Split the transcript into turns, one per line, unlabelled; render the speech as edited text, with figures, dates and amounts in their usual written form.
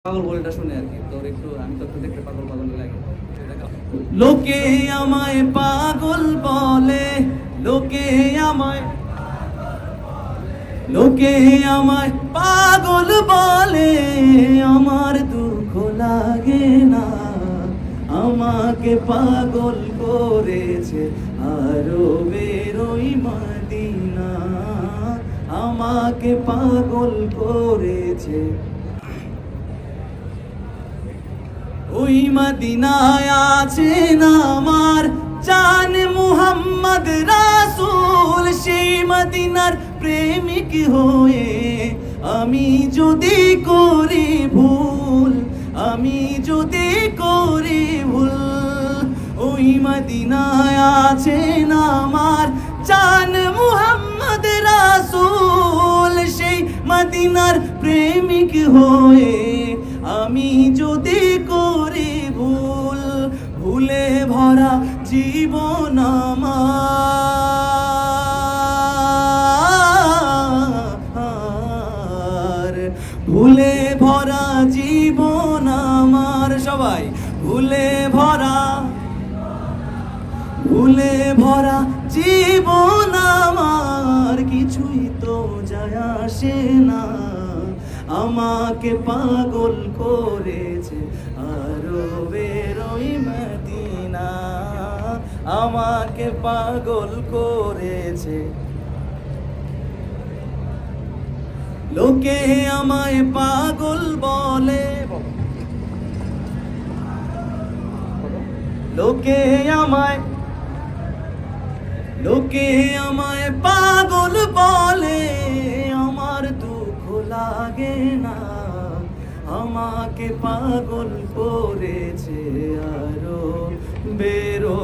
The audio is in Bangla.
পাগল বলেটা শুনে আর কি তোর একটু আমি তো দেখতে পাগল পাগল লাগে। লোকে আমায় পাগল বলে, লোকে আমায় পাগল বলে, আমার দুঃখ লাগে না। আমাকে পাগল করেছে আরো বেরোই মদিনা, আমাকে পাগল করেছে ওই মদিনায় আছেন আমার জান মুহাম্মদ রাসূল। সেই মদিনার প্রেমিক হয়ে আমি যদি করি ভুল, আমি যদি করি ভুল, ওই মদিনায় আছেন আমার জান মুহাম্মদ রাসূল। সেই মদিনার প্রেমিক হয়ে আমি যদি করি ভুল, ভুলে ভরা জীবন আমার, ভুলে ভরা জীবন আমার, সবাই ভুলে ভরা জীবন আমার, কিছুই তো যায় আসে না। আমাকে পাগল করেছে আরো বেরোই মদিনা, আমাকে পাগল করেছে। লোকে আমায় পাগল বলে, লোকে আমায় পাগল বলে, আমার দুঃখ লাগে না। আমাকে পাগল করেছে আরো বেরো